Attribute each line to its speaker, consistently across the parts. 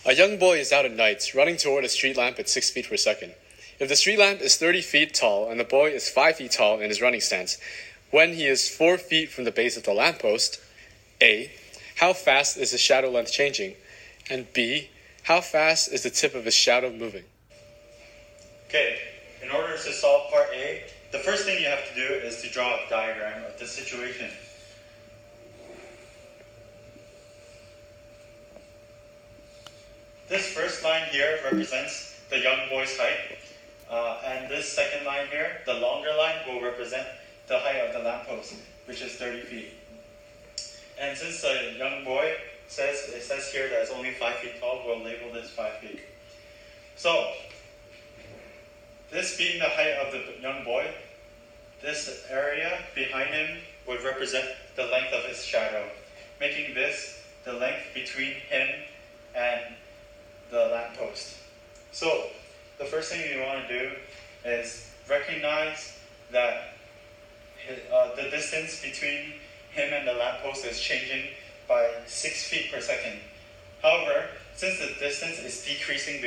Speaker 1: A young boy is out at night, running toward a street lamp at 6 feet per second. If the street lamp is 30 feet tall and the boy is 5 feet tall in his running stance, when he is 4 feet from the base of the lamppost, A, how fast is his shadow length changing? And B, how fast is the tip of his shadow moving?
Speaker 2: Okay, in order to solve part A, the first thing you have to do is to draw a diagram of the situation. This first line here represents the young boy's height, and this second line here, the longer line, will represent the height of the lamppost, which is 30 feet. And since the young boy it says here that it's only 5 feet tall, we'll label this 5 feet. So, this being the height of the young boy, this area behind him would represent the length of his shadow, making this the length between him and the lamppost. So, the first thing you want to do is recognize that the distance between him and the lamppost is changing by 6 feet per second. However, since the distance is decreasing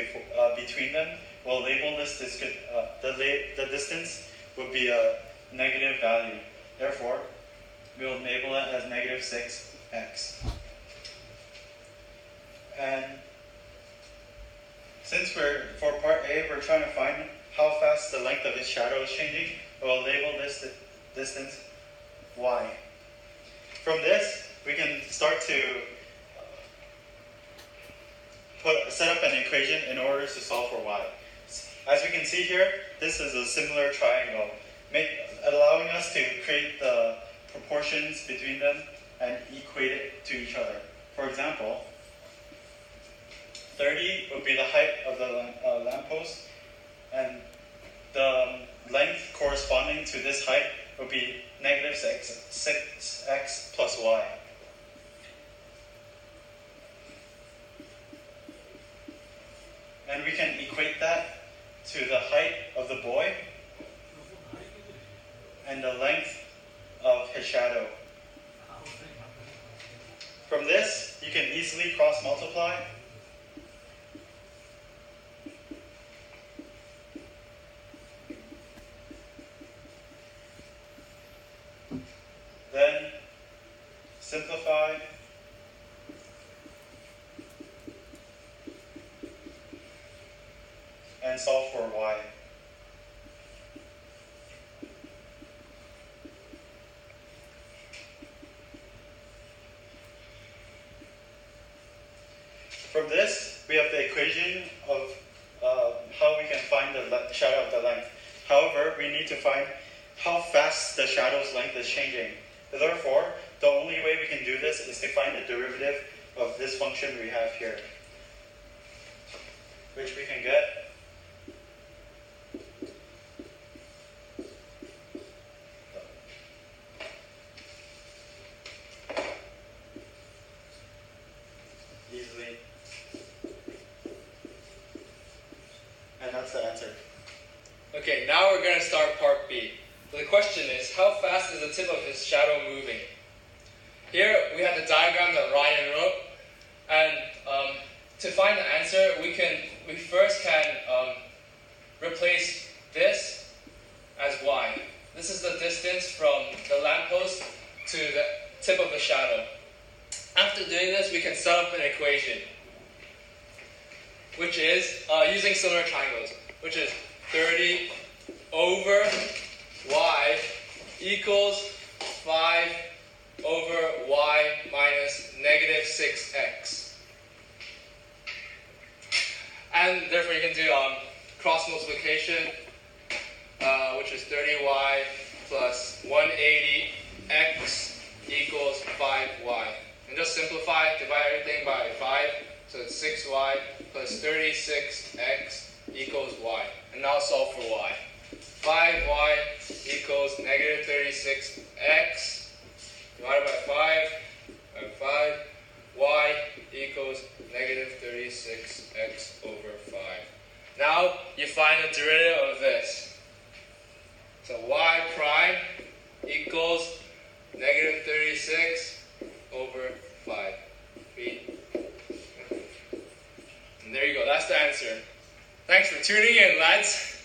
Speaker 2: between them, we'll label this the distance would be a negative value. Therefore, we'll label it as negative 6x. And since for part A, we're trying to find how fast the length of his shadow is changing, we'll label this distance y. From this, we can start to set up an equation in order to solve for y. As we can see here, this is a similar triangle, allowing us to create the proportions between them and equate it to each other. For example, 30 would be the height of the lamppost, and the length corresponding to this height would be negative 6x plus y. And we can equate that to the height of the boy and the length of his shadow. From this, you can easily cross multiply. Then simplify. And solve for y. From this, we have the equation of how we can find the shadow of the length. However, we need to find how fast the shadow's length is changing. Therefore, the only way we can do this is to find the derivative of this function we have here, which we can get easily. And that's the answer.
Speaker 1: Okay, now we're going to start part B. So the question is, how fast is the tip of his shadow moving? Here we have the diagram that Ryan wrote, and to find the answer, we first can replace this as y. This is the distance from the lamppost to the tip of the shadow. After doing this, we can set up an equation, which is using similar triangles, which is 30 over y equals 5 over y minus negative 6x. And therefore you can do cross multiplication, which is 30y plus 180x equals 5y. And just simplify, divide everything by 5, so it's 6y plus 36x equals y. And now solve for y. 5y equals negative 36x divided by 5, y equals negative 36x over 5. Now you find the derivative of this. So y prime equals negative 36 over 5 feet. And there you go, that's the answer. Thanks for tuning in, lads.